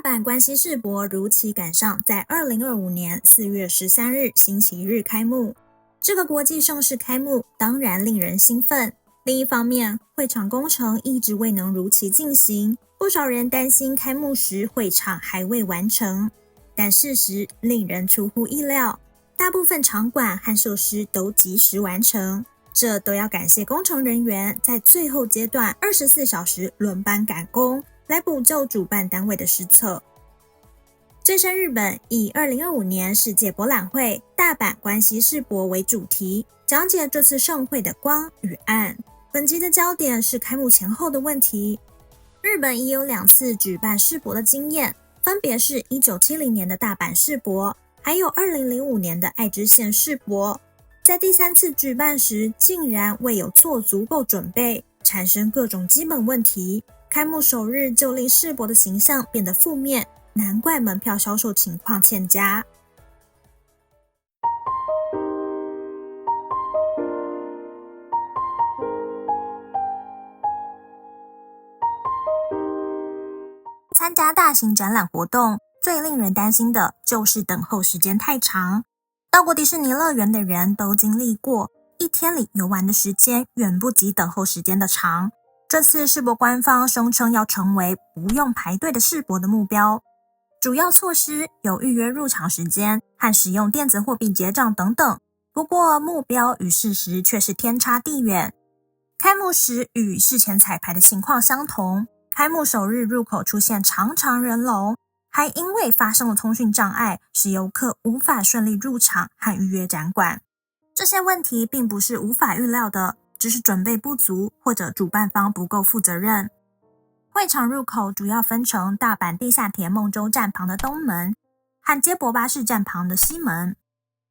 阪关西世博如期赶上在2025年4月13日星期日开幕。这个国际盛事开幕当然令人兴奋，另一方面，会场工程一直未能如期进行，不少人担心开幕时会场还未完成。但事实令人出乎意料，大部分场馆和设施都及时完成，这都要感谢工程人员在最后阶段24小时轮班赶工，来补救主办单位的失策。最胜日本以2025年世界博览会大阪关西世博为主题，讲解这次盛会的光与暗。本集的焦点是开幕前后的问题。日本已有2次举办世博的经验，分别是1970年的大阪世博，还有2005年的爱知县世博。在第3次举办时，竟然未有做足够准备，产生各种基本问题。开幕首日就令世博的形象变得负面，难怪门票销售情况欠佳。参加大型展览活动，最令人担心的就是等候时间太长。到过迪士尼乐园的人都经历过，一天里游玩的时间远不及等候时间的长。这次世博官方声称要成为不用排队的世博的目标，主要措施有预约入场时间和使用电子货币结账等等。不过目标与事实却是天差地远。开幕时与事前彩排的情况相同，开幕首日入口出现长长人龙，还因为发生了通讯障碍，使游客无法顺利入场和预约展馆。这些问题并不是无法预料的，只是准备不足或者主办方不够负责任。会场入口主要分成大阪地下铁梦洲站旁的东门和接驳巴士站旁的西门。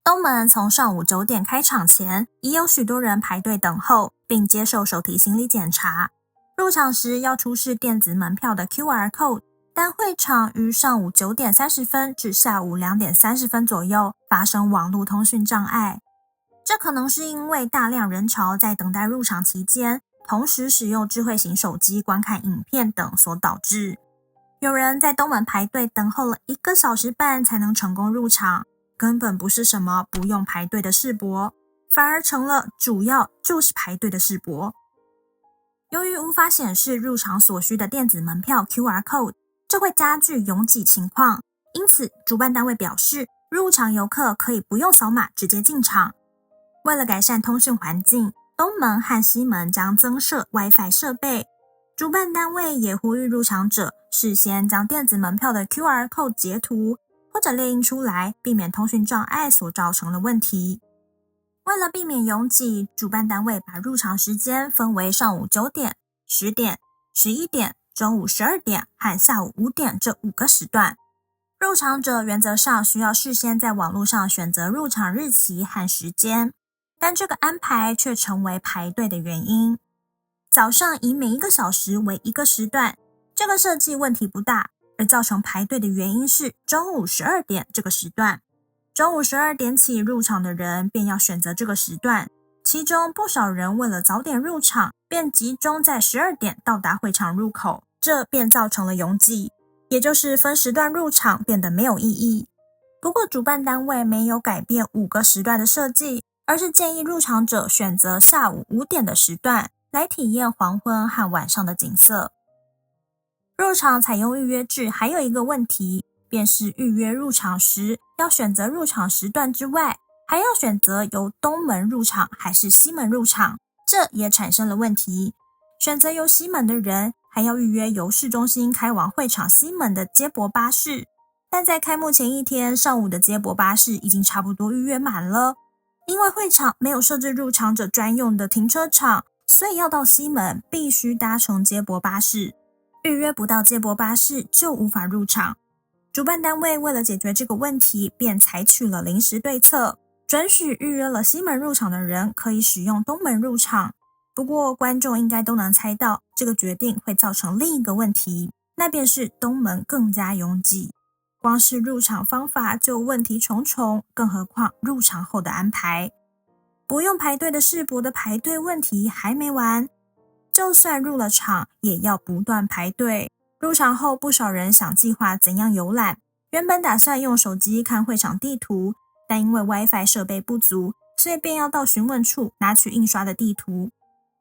东门从上午9点开场前，已有许多人排队等候，并接受手提行李检查。入场时要出示电子门票的 QR code， 但会场于上午9点30分至下午2点30分左右发生网络通讯障碍。这可能是因为大量人潮在等待入场期间，同时使用智慧型手机观看影片等所导致。有人在东门排队等候了1个小时半才能成功入场，根本不是什么不用排队的世博，反而成了主要就是排队的世博。由于无法显示入场所需的电子门票 QR code， 这会加剧拥挤情况，因此主办单位表示，入场游客可以不用扫码直接进场。为了改善通讯环境，东门和西门将增设 WiFi 设备。主办单位也呼吁入场者事先将电子门票的 QR code 截图或者列印出来，避免通讯障碍所造成的问题。为了避免拥挤，主办单位把入场时间分为上午9点、10点、11点、中午12点和下午5点这5个时段。入场者原则上需要事先在网络上选择入场日期和时间，但这个安排却成为排队的原因。早上以每1个小时为1个时段，这个设计问题不大，而造成排队的原因是中午12点这个时段。中午12点起入场的人便要选择这个时段，其中不少人为了早点入场，便集中在12点到达会场入口，这便造成了拥挤，也就是分时段入场变得没有意义。不过主办单位没有改变5个时段的设计，而是建议入场者选择下午5点的时段，来体验黄昏和晚上的景色。入场采用预约制还有一个问题，便是预约入场时要选择入场时段之外，还要选择由东门入场还是西门入场，这也产生了问题。选择由西门的人还要预约由市中心开往会场西门的接驳巴士，但在开幕前一天上午的接驳巴士已经差不多预约满了。因为会场没有设置入场者专用的停车场，所以要到西门必须搭乘接驳巴士，预约不到接驳巴士就无法入场。主办单位为了解决这个问题，便采取了临时对策，准许预约了西门入场的人可以使用东门入场。不过观众应该都能猜到，这个决定会造成另一个问题，那便是东门更加拥挤。光是入场方法就问题重重，更何况入场后的安排。不用排队的世博的排队问题还没完，就算入了场也要不断排队。入场后，不少人想计划怎样游览，原本打算用手机看会场地图，但因为 WiFi 设备不足，所以便要到询问处拿取印刷的地图。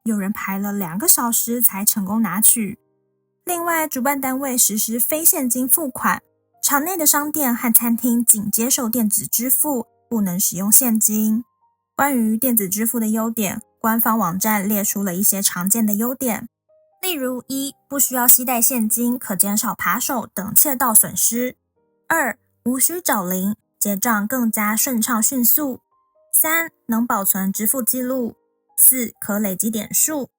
有人排了2个小时才成功拿取。另外，主办单位实施非现金付款，场内的商店和餐厅仅接受电子支付，不能使用现金。关于电子支付的优点，官方网站列出了一些常见的优点，例如1，不需要携带现金，可减少扒手等窃盗损失； 2，无需找零，结账更加顺畅迅速； 3，能保存支付记录； 4，可累积点数。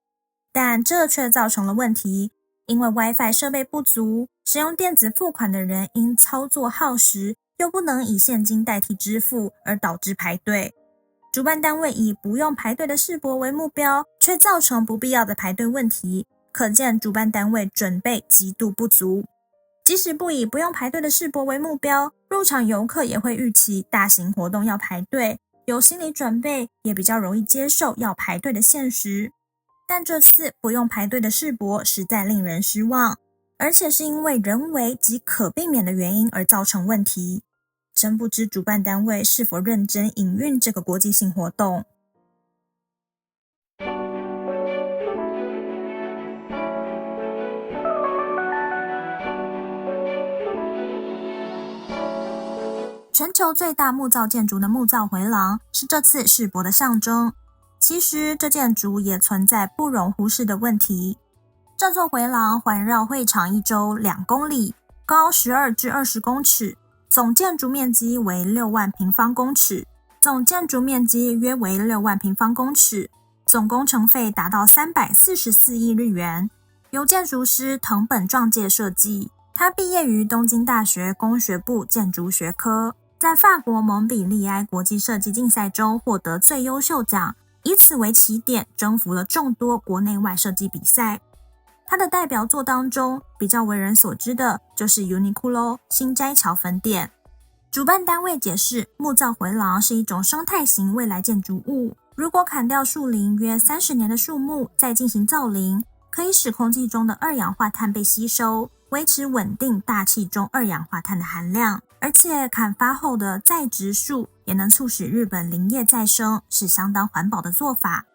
但这却造成了问题，因为 WiFi 设备不足，使用电子付款的人因操作耗时，又不能以现金代替支付，而导致排队。主办单位以不用排队的世博为目标，却造成不必要的排队问题，可见主办单位准备极度不足。即使不以不用排队的世博为目标，入场游客也会预期大型活动要排队，有心理准备，也比较容易接受要排队的现实。但这次不用排队的世博实在令人失望，而且是因为人为及可避免的原因而造成问题。真不知主办单位是否认真营运这个国际性活动。全球最大木造建筑的木造回廊是这次世博的象征。其实这建筑也存在不容忽视的问题。这座回廊环绕会场一周2公里，高12至20公尺，总建筑面积为6万平方公尺，总工程费达到344亿日元，由建筑师藤本壮介设计。他毕业于东京大学工学部建筑学科，在法国蒙彼利埃国际设计竞赛中获得最优秀奖，以此为起点，征服了众多国内外设计比赛。他的代表作当中，比较为人所知的就是 Uniqlo 新斋桥分店。主办单位解释，木造回廊是一种生态型未来建筑物，如果砍掉树龄约30年的树木，再进行造林，可以使空气中的二氧化碳被吸收，维持稳定大气中二氧化碳的含量，而且砍伐后的再植树也能促使日本林业再生，是相当环保的做法。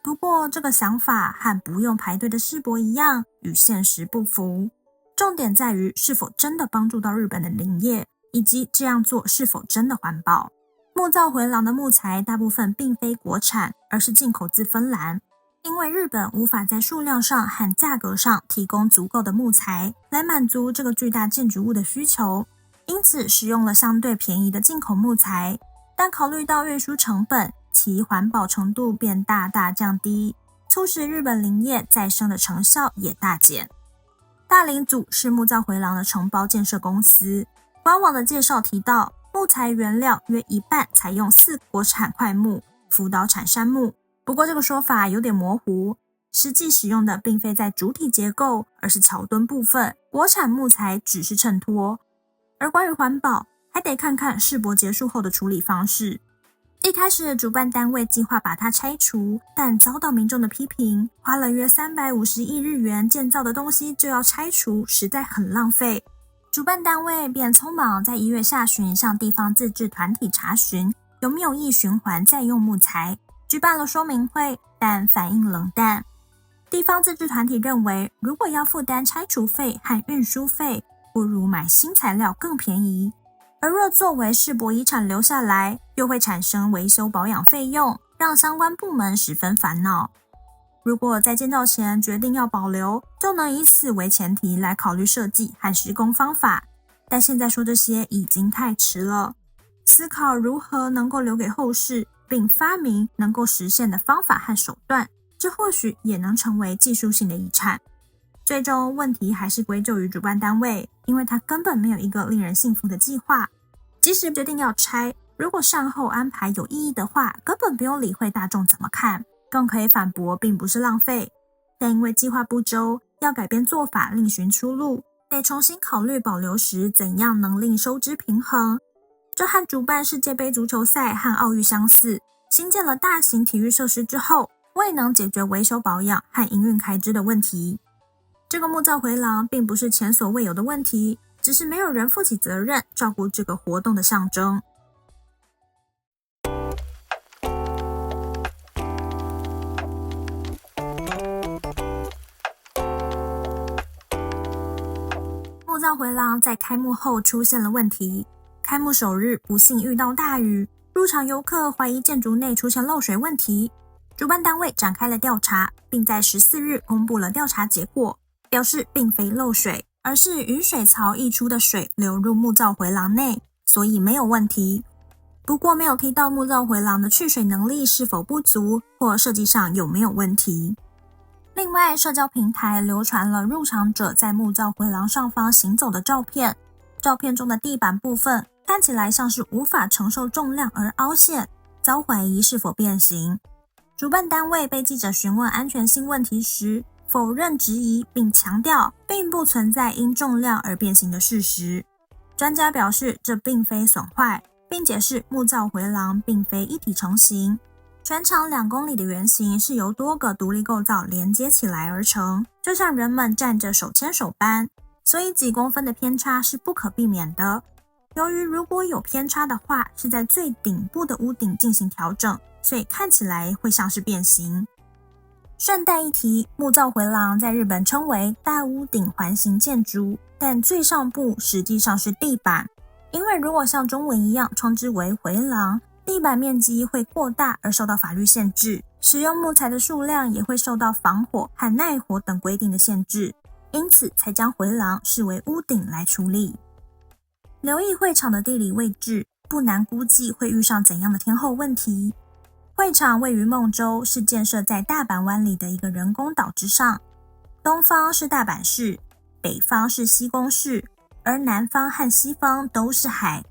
不过这个想法和不用排队的世博一样，与现实不符。重点在于是否真的帮助到日本的林业，以及这样做是否真的环保。木造回廊的木材大部分并非国产，而是进口自芬兰。因为日本无法在数量上和价格上提供足够的木材来满足这个巨大建筑物的需求，因此使用了相对便宜的进口木材，但考虑到运输成本，其环保程度便大大降低，促使日本林业再生的成效也大减。大林组是木造回廊的承包建设公司，官网的介绍提到，木材原料约一半采用4国产块木，福岛产杉木。不过这个说法有点模糊，实际使用的并非在主体结构，而是桥墩部分，国产木材只是衬托。而关于环保，还得看看世博结束后的处理方式。一开始主办单位计划把它拆除，但遭到民众的批评，花了约350亿日元建造的东西就要拆除，实在很浪费。主办单位便匆忙在1月下旬向地方自治团体查询有没有意循环再用木材，举办了说明会，但反应冷淡。地方自治团体认为，如果要负担拆除费和运输费，不如买新材料更便宜。而若作为世博遗产留下来，又会产生维修保养费用，让相关部门十分烦恼。如果在建造前决定要保留，就能以此为前提来考虑设计和施工方法。但现在说这些已经太迟了。思考如何能够留给后世，并发明能够实现的方法和手段，这或许也能成为技术性的遗产。最终问题还是归咎于主办单位，因为他根本没有一个令人信服的计划。即使决定要拆，如果善后安排有意义的话，根本不用理会大众怎么看，更可以反驳并不是浪费。但因为计划不周，要改变做法另寻出路，得重新考虑保留时怎样能令收支平衡。这和主办世界杯足球赛和奥运相似，新建了大型体育设施之后，未能解决维修保养和营运开支的问题。这个木造回廊并不是前所未有的问题，只是没有人负起责任照顾这个活动的象征。木造回廊在开幕后出现了问题，开幕首日不幸遇到大雨，入场游客怀疑建筑内出现漏水问题，主办单位展开了调查，并在14日公布了调查结果，表示并非漏水，而是雨水槽溢出的水流入木造回廊内，所以没有问题。不过没有提到木造回廊的蓄水能力是否不足，或设计上有没有问题。另外，社交平台流传了入场者在木造回廊上方行走的照片，照片中的地板部分看起来像是无法承受重量而凹陷，遭怀疑是否变形。主办单位被记者询问安全性问题时，否认质疑，并强调并不存在因重量而变形的事实。专家表示，这并非损坏，并解释木造回廊并非一体成型，全长2公里的圆形是由多个独立构造连接起来而成，就像人们站着手牵手般，所以几公分的偏差是不可避免的。由于如果有偏差的话，是在最顶部的屋顶进行调整，所以看起来会像是变形。顺带一提，木造回廊在日本称为大屋顶环形建筑，但最上部实际上是地板，因为如果像中文一样称之为回廊，地板面积会过大而受到法律限制，使用木材的数量也会受到防火和耐火等规定的限制，因此才将回廊视为屋顶来处理。留意会场的地理位置，不难估计会遇上怎样的天候问题。会场位于孟州，是建设在大阪湾里的一个人工岛之上，东方是大阪市，北方是西宫市，而南方和西方都是海。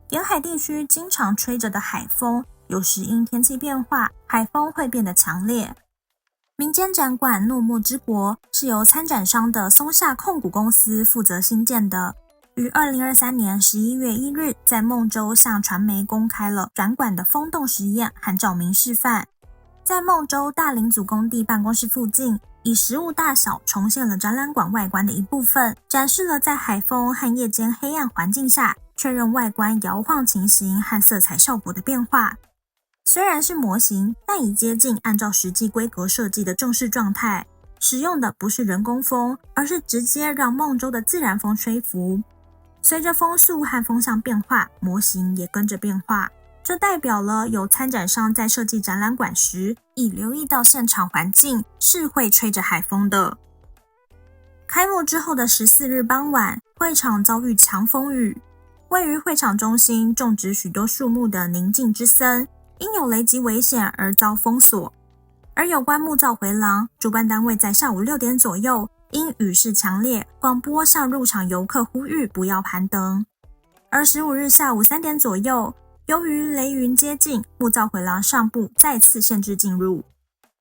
沿海地区经常吹着的海风，有时因天气变化，海风会变得强烈。民间展馆诺墨之国是由参展商的松下控股公司负责兴建的，于2023年11月1日在孟州向传媒公开了展馆的风洞实验和照明示范。在孟州大林组工地办公室附近，以实物大小重现了展览馆外观的一部分，展示了在海风和夜间黑暗环境下确认外观摇晃情形和色彩效果的变化。虽然是模型，但已接近按照实际规格设计的正式状态，使用的不是人工风，而是直接让孟州的自然风吹拂。随着风速和风向变化，模型也跟着变化，这代表了有参展商在设计展览馆时，已留意到现场环境是会吹着海风的。开幕之后的14日傍晚，会场遭遇强风雨，位于会场中心种植许多树木的宁静之森，因有雷击危险而遭封锁。而有关木造回廊，主办单位在下午6点左右因雨势强烈，广播向入场游客呼吁不要攀登。而15日下午3点左右，由于雷云接近，木造回廊上部再次限制进入。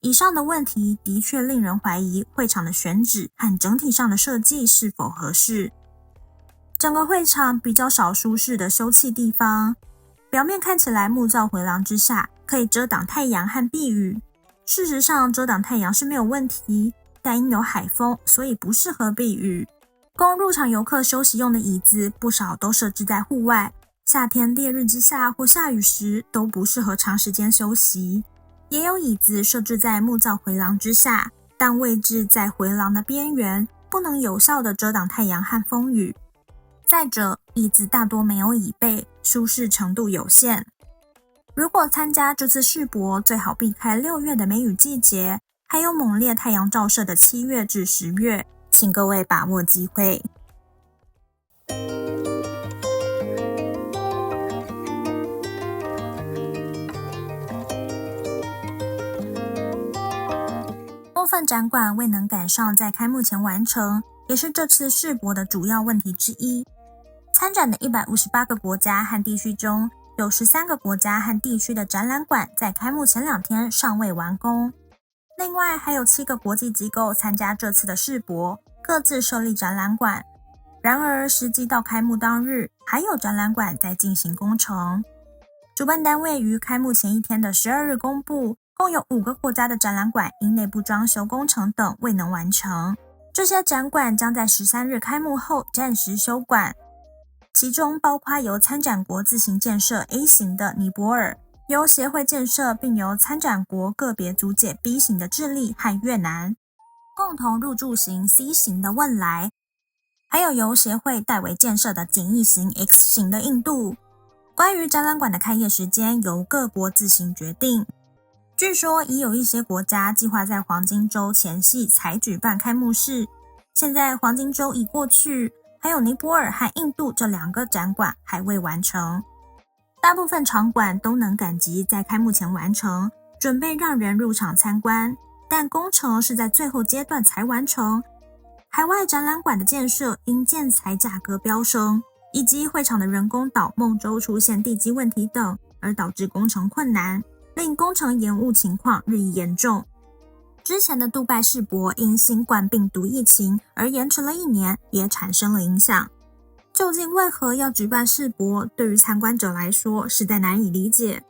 以上的问题的确令人怀疑会场的选址和整体上的设计是否合适。整个会场比较少舒适的休憩地方，表面看起来木造回廊之下可以遮挡太阳和避雨，事实上遮挡太阳是没有问题，但因有海风，所以不适合避雨。供入场游客休息用的椅子不少都设置在户外，夏天烈日之下或下雨时都不适合长时间休息。也有椅子设置在木造回廊之下，但位置在回廊的边缘，不能有效地遮挡太阳和风雨。再者，椅子大多没有椅背，舒适程度有限。如果参加这次世博，最好避开6月的梅雨季节，还有猛烈太阳照射的7月至10月，请各位把握机会。部分展馆未能赶上在开幕前完成，也是这次世博的主要问题之一。参展的158个国家和地区中，有13个国家和地区的展览馆在开幕前2天尚未完工。另外还有7个国际机构参加这次的世博，各自设立展览馆。然而实际到开幕当日，还有展览馆在进行工程。主办单位于开幕前1天的12日公布，共有5个国家的展览馆因内部装修工程等未能完成。这些展馆将在13日开幕后暂时休馆，其中包括由参展国自行建设 A 型的尼泊尔，由协会建设并由参展国个别租借 B 型的智利和越南，共同入驻型 C 型的汶莱，还有由协会代为建设的简易型 X 型的印度。关于展览馆的开业时间由各国自行决定。据说已有一些国家计划在黄金周前夕才举办开幕式，现在黄金周已过去，还有尼泊尔和印度这2个展馆还未完成。大部分场馆都能赶及在开幕前完成，准备让人入场参观，但工程是在最后阶段才完成。海外展览馆的建设因建材价格飙升，以及会场的人工岛孟州出现地基问题等，而导致工程困难，令工程延误情况日益严重。之前的杜拜世博因新冠病毒疫情而延迟了1年，也产生了影响。究竟为何要举办世博，对于参观者来说实在难以理解。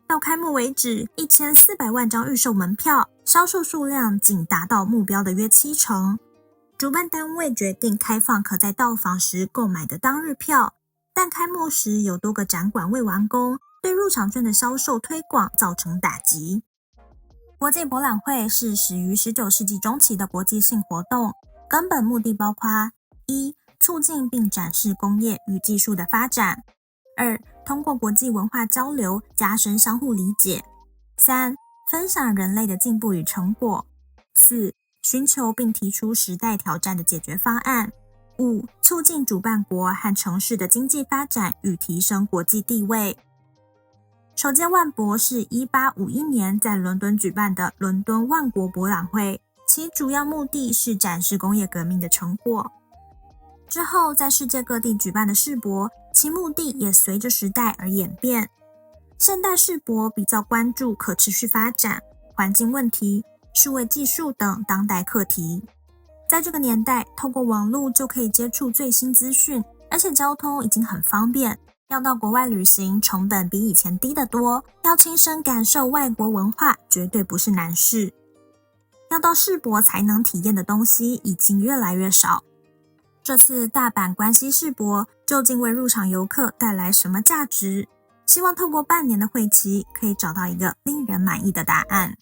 到开幕为止，1400万张预售门票，销售数量仅达到目标的约70%。主办单位决定开放可在到访时购买的当日票，但开幕时有多个展馆未完工，对入场券的销售推广造成打击。国际博览会是始于19世纪中期的国际性活动，根本目的包括： 1. 促进并展示工业与技术的发展； 2. 通过国际文化交流加深相互理解； 3. 分享人类的进步与成果； 4. 寻求并提出时代挑战的解决方案； 5. 促进主办国和城市的经济发展与提升国际地位。首届万博是1851年在伦敦举办的伦敦万国博览会，其主要目的是展示工业革命的成果。之后在世界各地举办的世博，其目的也随着时代而演变。现代世博比较关注可持续发展、环境问题、数位技术等当代课题。在这个年代，透过网络就可以接触最新资讯，而且交通已经很方便，要到国外旅行成本比以前低得多，要亲身感受外国文化绝对不是难事。要到世博才能体验的东西已经越来越少。这次大阪关西世博究竟为入场游客带来什么价值？希望透过半年的会期，可以找到一个令人满意的答案。